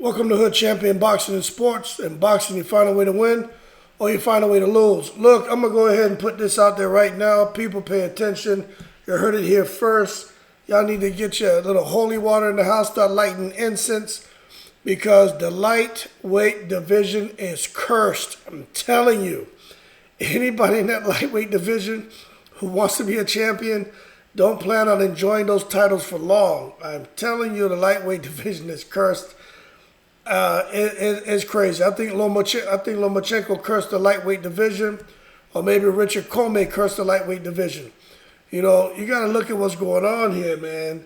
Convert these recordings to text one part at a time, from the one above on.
Welcome to Hood Champion Boxing and Sports. In boxing, you find a way to win or you find a way to lose. Look, I'm going to go ahead and put this out there right now. People pay attention. You heard it here first. Y'all need to get your little holy water in the house, start lighting incense, because the lightweight division is cursed. I'm telling you. Anybody in that lightweight division who wants to be a champion, don't plan on enjoying those titles for long. I'm telling you, the lightweight division is cursed. It's crazy. I think Lomachenko cursed the lightweight division, or maybe Richard Comey cursed the lightweight division. You know, you got to look at what's going on here, man.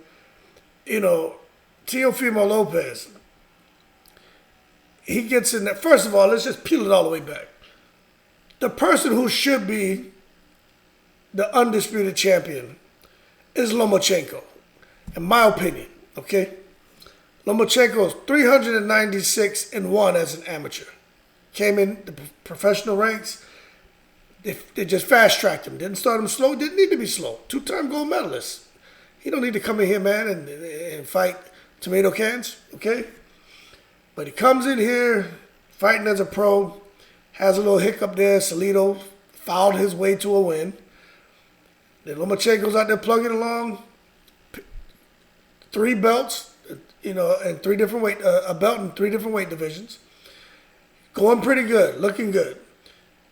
You know, Teofimo Lopez, he gets in there. First of all, let's just peel it all the way back. The person who should be the undisputed champion is Lomachenko, in my opinion, okay? Lomachenko is 396-1 as an amateur. Came in the professional ranks. They just fast-tracked him. Didn't start him slow. Didn't need to be slow. Two-time gold medalist. He don't need to come in here, man, and fight tomato cans, okay? But he comes in here fighting as a pro. Has a little hiccup there. Salido fouled his way to a win. Then Lomachenko's out there plugging along. 3 belts, you know, and 3 different weight, a belt in 3 different weight divisions. Going pretty good, looking good.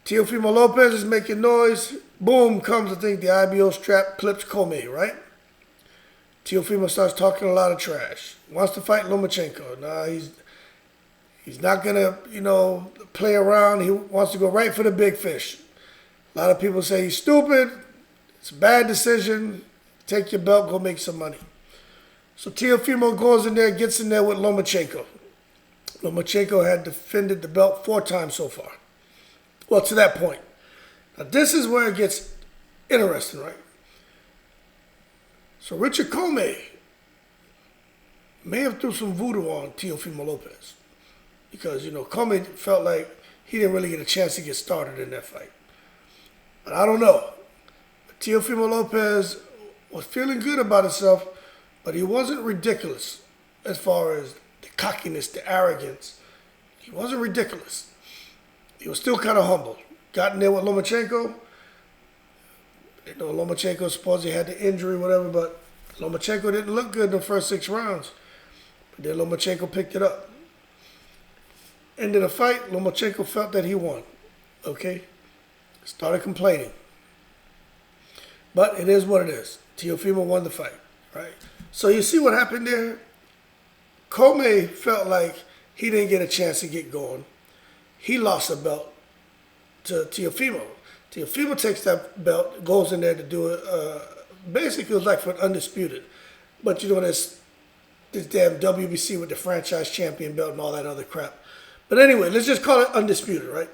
Teofimo Lopez is making noise. Boom, comes, I think, the IBO strap, clips Comey, right? Teofimo starts talking a lot of trash. Wants to fight Lomachenko. Nah, he's not going to, you know, play around. He wants to go right for the big fish. A lot of people say he's stupid. It's a bad decision. Take your belt, go make some money. So Teofimo goes in there, gets in there with Lomachenko. Lomachenko had defended the belt 4 times so far. Well, to that point. Now, this is where it gets interesting, right? So Richard Comey may have threw some voodoo on Teofimo Lopez, because, you know, Comey felt like he didn't really get a chance to get started in that fight. But I don't know. But Teofimo Lopez was feeling good about himself, but he wasn't ridiculous as far as the cockiness, the arrogance. He wasn't ridiculous. He was still kind of humble. Got in there with Lomachenko. You know, Lomachenko supposedly had the injury, whatever, but Lomachenko didn't look good in the first 6 rounds. But then Lomachenko picked it up. End of the fight, Lomachenko felt that he won. Okay? Started complaining. But it is what it is. Teofimo won the fight, right? So you see what happened there? Comey felt like he didn't get a chance to get going. He lost a belt to Teofimo. Teofimo takes that belt, goes in there to do it. Basically, it was like for an undisputed. But you know, this damn WBC with the franchise champion belt and all that other crap. But anyway, let's just call it undisputed, right?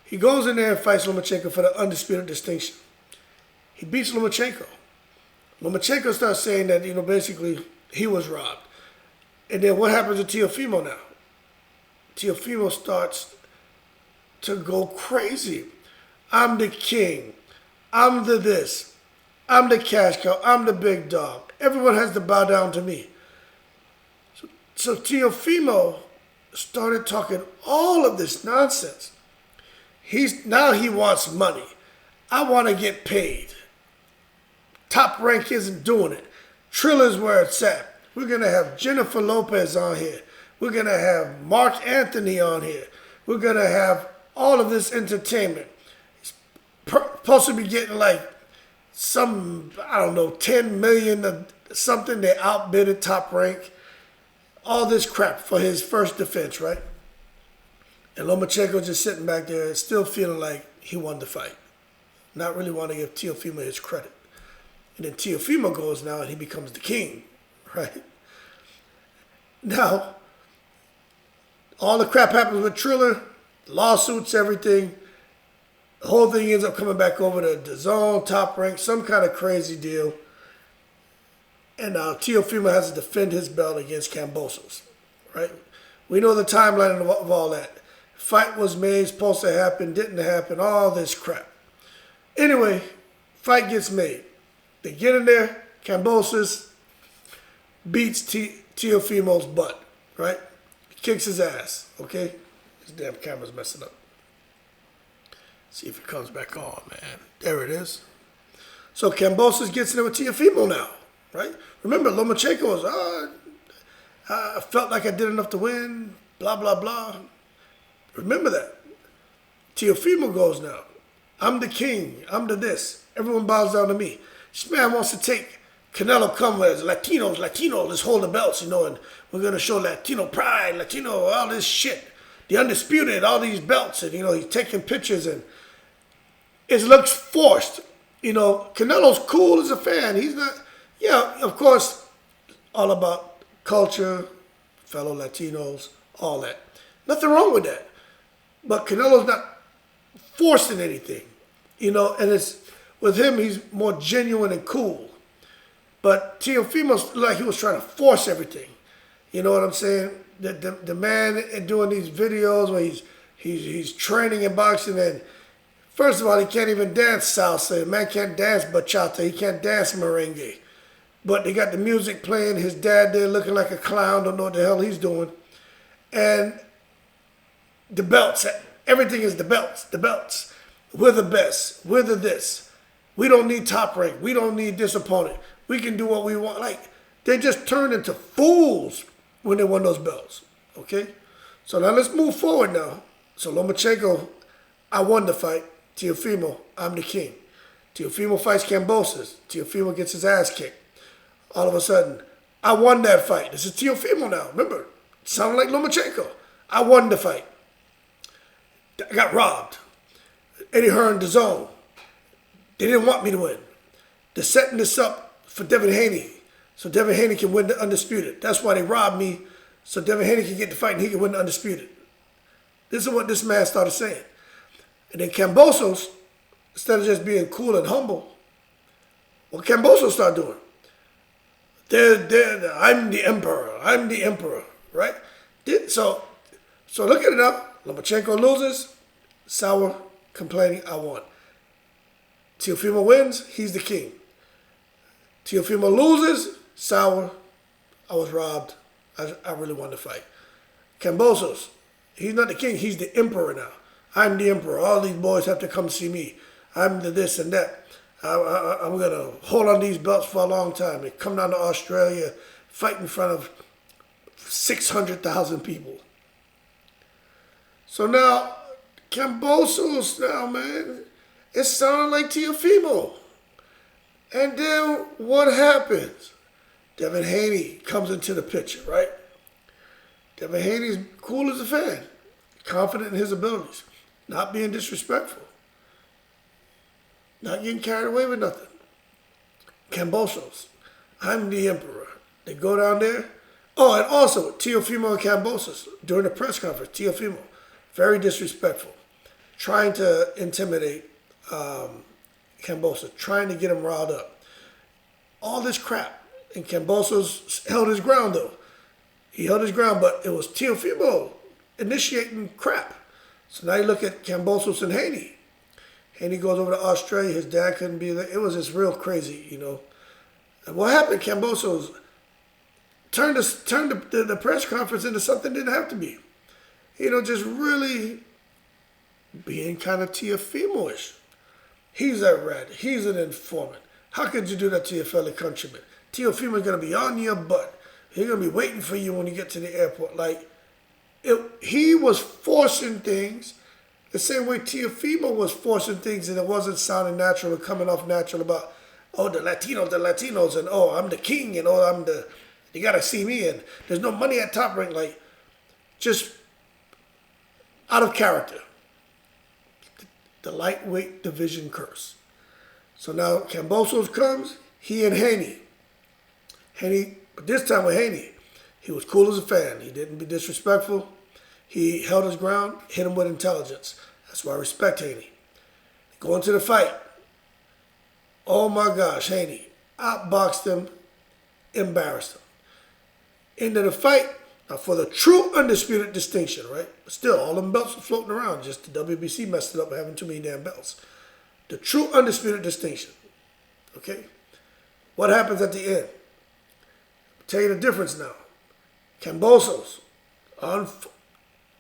He goes in there and fights Lomachenko for the undisputed distinction. He beats Lomachenko. Lomachenko starts saying that, you know, basically he was robbed. And then what happens to Teofimo now? Teofimo starts to go crazy. I'm the king. I'm the this. I'm the cash cow. I'm the big dog. Everyone has to bow down to me. So Teofimo started talking all of this nonsense. Now he wants money. I want to get paid. Top Rank isn't doing it. Triller's where it's at. We're going to have Jennifer Lopez on here. We're going to have Mark Anthony on here. We're going to have all of this entertainment. He's supposed to be getting like some, I don't know, 10 million or something. They outbidded Top Rank. All this crap for his first defense, right? And Lomachenko just sitting back there still feeling like he won the fight. Not really want to give Teofimo his credit. And then Teofimo goes now and he becomes the king, right? Now, all the crap happens with Triller, lawsuits, everything. The whole thing ends up coming back over to DAZN, Top Rank, some kind of crazy deal. And now Teofimo has to defend his belt against Kambosos, right? We know the timeline of all that. Fight was made, supposed to happen, didn't happen, all this crap. Anyway, fight gets made. They get in there, Kambosos beats Teofimo's butt, right? kicks his ass, okay? This damn camera's messing up. See if it comes back on, man. There it is. So Kambosos gets in there with Teofimo now, right? Remember, Lomachenko was, I felt like I did enough to win, blah, blah, blah. Remember that. Teofimo goes now. I'm the king. I'm the this. Everyone bows down to me. This man wants to take Canelo come as Latinos, let's hold the belts, and we're going to show Latino pride, Latino, all this shit. The undisputed, all these belts, and, he's taking pictures, and it looks forced. Canelo's cool as a fan. He's not, of course, all about culture, fellow Latinos, all that. Nothing wrong with that. But Canelo's not forcing anything, and it's, with him, he's more genuine and cool. But Teofimo's like he was trying to force everything. You know what I'm saying? The man doing these videos where he's training in boxing, and first of all, he can't even dance salsa. The man can't dance bachata. He can't dance merengue. But they got the music playing. His dad there looking like a clown. Don't know what the hell he's doing. And the belts. Everything is the belts. The belts. We're the best. We're the this. We don't need top rank. We don't need this opponent. We can do what we want. Like, they just turned into fools when they won those belts. Okay? So now let's move forward now. So Lomachenko, I won the fight. Teofimo, I'm the king. Teofimo fights Kambosos. Teofimo gets his ass kicked. All of a sudden, I won that fight. This is Teofimo now. Remember, it sounded like Lomachenko. I won the fight. I got robbed. Eddie Hearn, the zone. They didn't want me to win. They're setting this up for Devin Haney, so Devin Haney can win the undisputed. That's why they robbed me, so Devin Haney can get the fight and he can win the undisputed. This is what this man started saying. And then Kambosos, instead of just being cool and humble, what Kambosos started doing? I'm the emperor. I'm the emperor, right? So look at it now. Lomachenko loses, sour, complaining, I won. Teofimo wins, he's the king. Teofimo loses, sour, I was robbed, I really won the fight. Kambosos, he's not the king, he's the emperor now. I'm the emperor, all these boys have to come see me. I'm the this and that. I'm going to hold on these belts for a long time. They come down to Australia, fight in front of 600,000 people. So now, Kambosos now, man, it sounded like Teofimo. And then what happens? Devin Haney comes into the picture, right? Devin Haney's cool as a fan, confident in his abilities, not being disrespectful, not getting carried away with nothing. Kambosos, I'm the emperor. They go down there. Oh, and also Teofimo and Kambosos during the press conference. Teofimo, very disrespectful, trying to intimidate Kambosos, trying to get him riled up. All this crap. And Kambosos held his ground, though. He held his ground, but it was Teofimo initiating crap. So now you look at Kambosos and Haney. Haney goes over to Australia. His dad couldn't be there. It was just real crazy, you know. And what happened? Kambosos turned the press conference into something it didn't have to be. You know, just really being kind of Teofimo-ish. He's a rat. He's an informant. How could you do that to your fellow countrymen? Teofimo's going to be on your butt. He's going to be waiting for you when you get to the airport. Like, he was forcing things the same way Teofimo was forcing things and it wasn't sounding natural or coming off natural about, oh, the Latinos, and oh, I'm the king, and oh, you got to see me, and there's no money at Top Rank. Like, just out of character. The lightweight division curse. So now Kambosos comes, he and Haney. But this time with Haney, he was cool as a fan. He didn't be disrespectful. He held his ground, hit him with intelligence. That's why I respect Haney. Going to the fight. Oh my gosh, Haney outboxed him, embarrassed him. Into the fight, now for the true undisputed distinction, right? But still, all them belts were floating around. Just the WBC messed it up by having too many damn belts. The true undisputed distinction. Okay? What happens at the end? I'll tell you the difference now. Kambosos,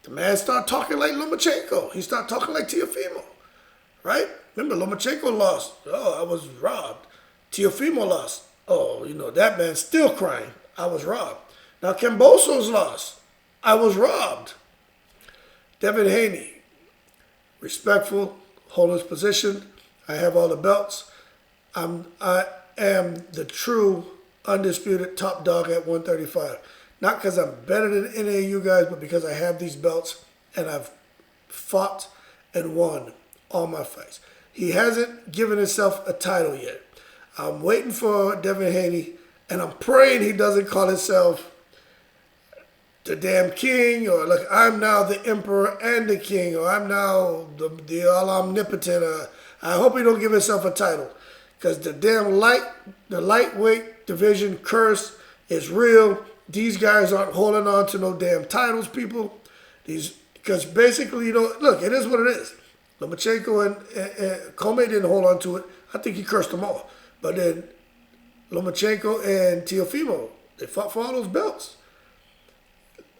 The man started talking like Lomachenko. He started talking like Teofimo, right? Remember, Lomachenko lost. Oh, I was robbed. Teofimo lost. Oh, that man's still crying. I was robbed. Now, Kambosos lost. I was robbed. Devin Haney, respectful, holding his position. I have all the belts. I am the true, undisputed top dog at 135. Not because I'm better than any of you guys, but because I have these belts and I've fought and won all my fights. He hasn't given himself a title yet. I'm waiting for Devin Haney, and I'm praying he doesn't call himself the damn king, or like I'm now the emperor and the king, or I'm now the all omnipotent. I hope he don't give himself a title, because the lightweight division curse is real. These guys aren't holding on to no damn titles, people. Because basically, look, it is what it is. Lomachenko and Comey didn't hold on to it. I think he cursed them all. But then Lomachenko and Teofimo, they fought for all those belts.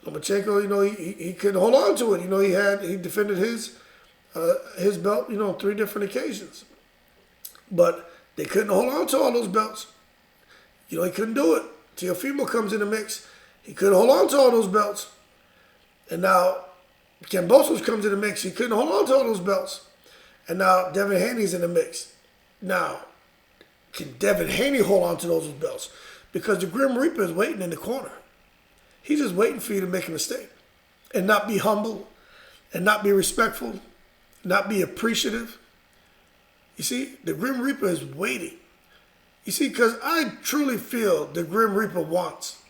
Lomachenko, he couldn't hold on to it. He defended his belt, 3 different occasions. But they couldn't hold on to all those belts. He couldn't do it. Teofimo comes in the mix. He couldn't hold on to all those belts. And now Kambosos comes in the mix. He couldn't hold on to all those belts. And now Devin Haney's in the mix. Now, can Devin Haney hold on to those belts? Because the Grim Reaper is waiting in the corner. He's just waiting for you to make a mistake and not be humble and not be respectful, not be appreciative. You see, the Grim Reaper is waiting. You see, because I truly feel the Grim Reaper wants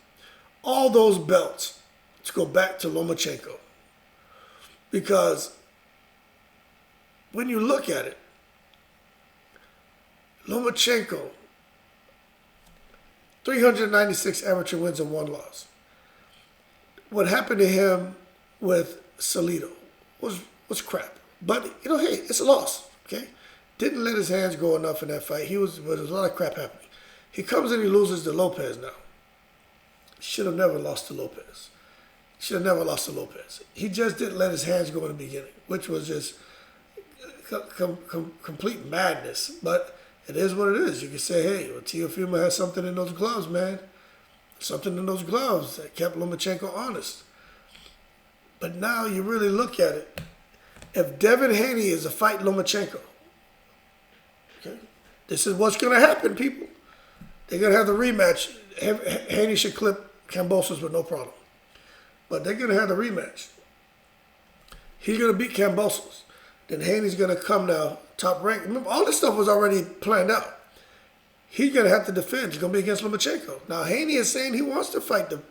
all those belts to go back to Lomachenko. Because when you look at it, Lomachenko, 396 amateur wins and 1 loss. What happened to him with Salido was crap. But, hey, it's a loss, okay? Didn't let his hands go enough in that fight. There was a lot of crap happening. He comes in, he loses to Lopez now. Should have never lost to Lopez. He just didn't let his hands go in the beginning, which was just complete madness. But it is what it is. You can say, hey, Teofimo has something in those gloves, man. Something in those gloves that kept Lomachenko honest. But now you really look at it. If Devin Haney is a fight Lomachenko, okay, this is what's going to happen, people. They're going to have the rematch. Haney should clip Kambosos with no problem. But they're going to have the rematch. He's going to beat Kambosos. Then Haney's going to come now, top rank. Remember, all this stuff was already planned out. He's going to have to defend. He's going to be against Lomachenko. Now, Haney is saying he wants to fight the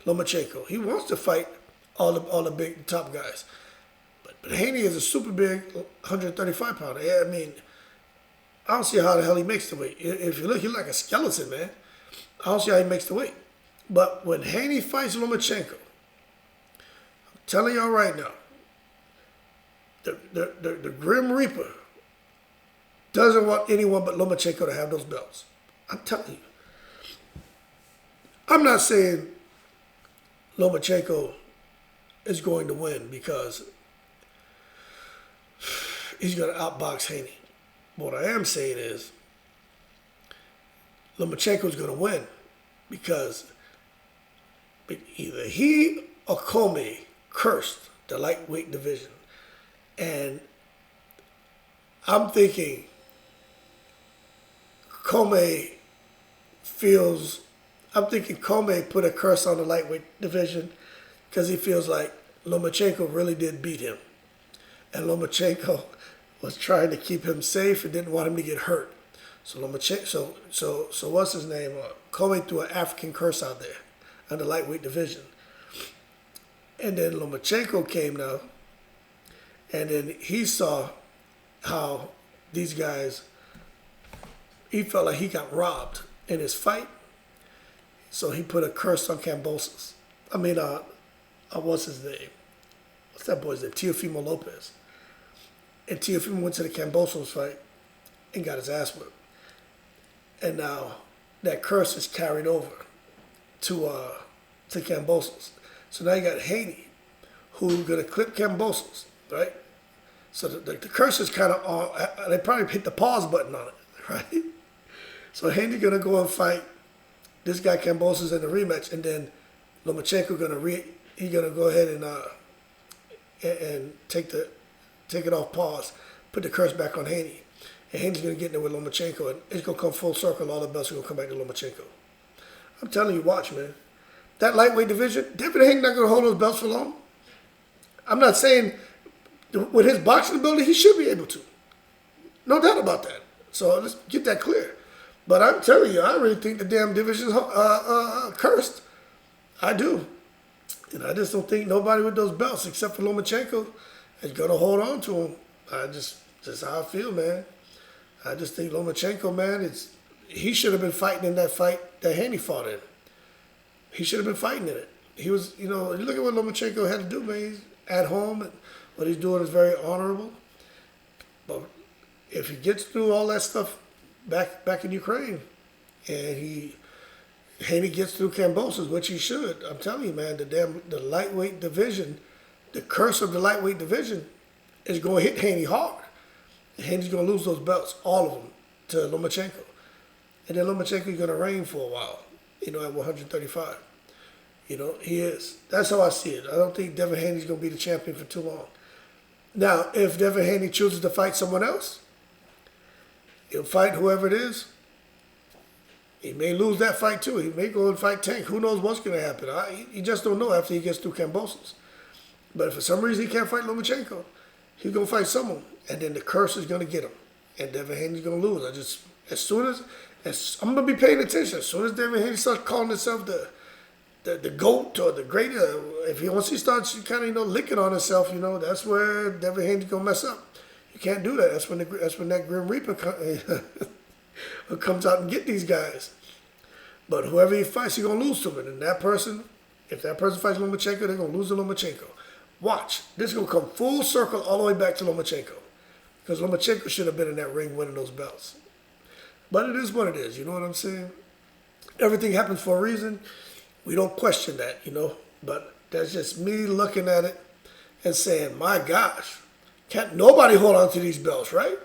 Lomachenko. He wants to fight all the big top guys. But Haney is a super big 135 pounder. I mean, I don't see how the hell he makes the weight. If you look, he's like a skeleton, man. I don't see how he makes the weight. But when Haney fights Lomachenko, I'm telling y'all right now, the Grim Reaper doesn't want anyone but Lomachenko to have those belts. I'm telling you. I'm not saying Lomachenko is going to win because he's going to outbox Haney. What I am saying is Lomachenko is going to win because either he or Comey cursed the lightweight division. And I'm thinking Comey put a curse on the lightweight division because he feels like Lomachenko really did beat him. And Lomachenko was trying to keep him safe and didn't want him to get hurt. So so what's his name? Comey threw an African curse out there on the lightweight division. And then Lomachenko came now, and then he saw how these guys, he felt like he got robbed in his fight. So he put a curse on Kambosos. I mean, what's his name? What's that boy's name? Teofimo Lopez. And Teofimo went to the Kambosos fight and got his ass whipped. And now that curse is carried over to Kambosos. So now you got Haney who's going to clip Kambosos, right? So the curse is kind of on. They probably hit the pause button on it, right? So Haney's going to go and fight this guy Kambosos in the rematch, and then Lomachenko he's going to go ahead and take it off pause, put the curse back on Haney. And Haney's going to get in there with Lomachenko, and it's going to come full circle. All the belts are going to come back to Lomachenko. I'm telling you, watch, man. That lightweight division, Devin Haney not going to hold those belts for long. I'm not saying with his boxing ability, he should be able to. No doubt about that. So let's get that clear. But I'm telling you, I really think the damn division's cursed. I do. And I just don't think nobody with those belts, except for Lomachenko, is going to hold on to them. Just how I feel, man. I just think Lomachenko, man, he should have been fighting in that fight that Haney fought in. He should have been fighting in it. He was, you look at what Lomachenko had to do, man. He's at home, and what he's doing is very honorable. But if he gets through all that stuff back in Ukraine, and Haney gets through Kambosos, which he should, I'm telling you, man, the lightweight division, the curse of the lightweight division is going to hit Haney hard. Haney's going to lose those belts, all of them, to Lomachenko. And then Lomachenko's going to reign for a while, at 135. He is. That's how I see it. I don't think Devin Haney's going to be the champion for too long. Now, if Devin Haney chooses to fight someone else, he'll fight whoever it is. He may lose that fight too. He may go and fight Tank. Who knows what's going to happen? You just don't know after he gets through Kambosos. But if for some reason he can't fight Lomachenko, he's going to fight someone. And then the curse is going to get him. And Devin Haney's going to lose. I'm going to be paying attention. As soon as Devin Haney starts calling himself the GOAT or the greater, once he starts kind of licking on himself, that's where Devin Haney's going to mess up. You can't do that. That's when that Grim Reaper comes out and get these guys. But whoever he fights, he's going to lose to him. And if that person fights Lomachenko, they're going to lose to Lomachenko. Watch. This is going to come full circle all the way back to Lomachenko. Because Lomachenko should have been in that ring winning those belts. But it is what it is. You know what I'm saying? Everything happens for a reason. We don't question that, But that's just me looking at it and saying, my gosh, can't nobody hold on to these belts, right?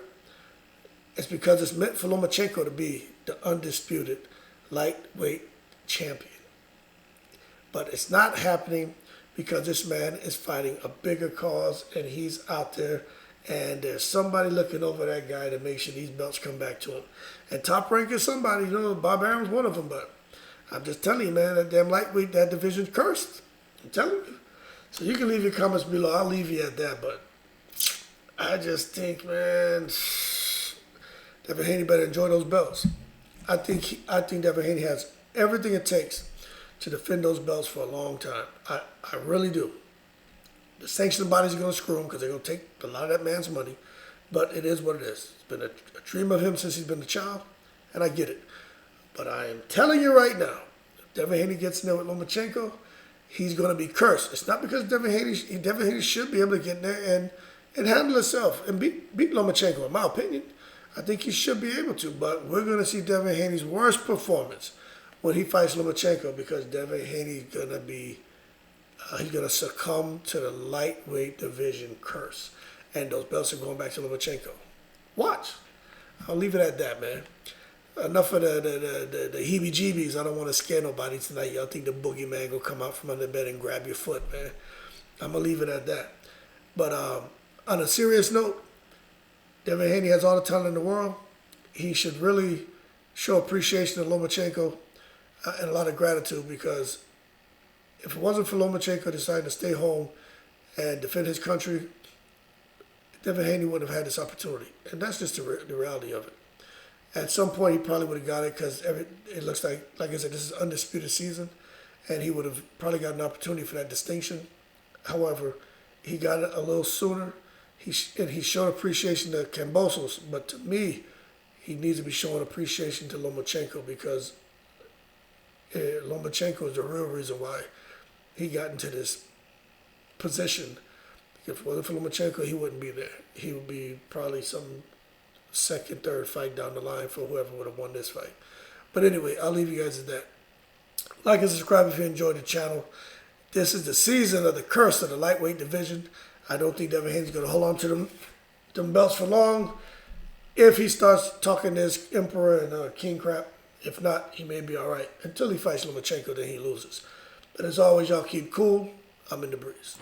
It's because it's meant for Lomachenko to be the undisputed lightweight champion. But it's not happening because this man is fighting a bigger cause and he's out there and there's somebody looking over that guy to make sure these belts come back to him. And Top Rank is somebody, Bob Arum's one of them, but I'm just telling you, man, that damn lightweight, that division's cursed. I'm telling you. So you can leave your comments below. I'll leave you at that, but I just think, man, Devin Haney better enjoy those belts. I think Devin Haney has everything it takes to defend those belts for a long time. I really do. The sanctioning bodies are going to screw him because they're going to take a lot of that man's money. But it is what it is. It's been a dream of him since he's been a child, and I get it. But I am telling you right now, if Devin Haney gets in there with Lomachenko, he's going to be cursed. It's not because Devin Haney should be able to get in there and handle himself and beat Lomachenko, in my opinion. I think he should be able to, but we're going to see Devin Haney's worst performance when he fights Lomachenko because Devin Haney's going to be, he's going to succumb to the lightweight division curse. And those belts are going back to Lomachenko. Watch. I'll leave it at that, man. Enough of the heebie-jeebies. I don't want to scare nobody tonight. Y'all think the boogeyman will come out from under bed and grab your foot, man. I'm going to leave it at that. But on a serious note, Devin Haney has all the talent in the world. He should really show appreciation to Lomachenko and a lot of gratitude because if it wasn't for Lomachenko deciding to stay home and defend his country, Devin Haney wouldn't have had this opportunity. And that's just the reality of it. At some point, he probably would have got it because it looks like I said, this is undisputed season, and he would have probably got an opportunity for that distinction. However, he got it a little sooner. He showed appreciation to Kambosos, but to me, he needs to be showing appreciation to Lomachenko because Lomachenko is the real reason why he got into this position. If it wasn't for Lomachenko, he wouldn't be there. He would be probably some second, third fight down the line for whoever would have won this fight. But anyway, I'll leave you guys at that. Like and subscribe if you enjoyed the channel. this is the season of the curse of the lightweight division. I don't think Devin Haney's going to hold on to them belts for long. If he starts talking this Emperor and King crap, if not, he may be all right. Until he fights Lomachenko, then he loses. But as always, y'all keep cool. I'm in the breeze.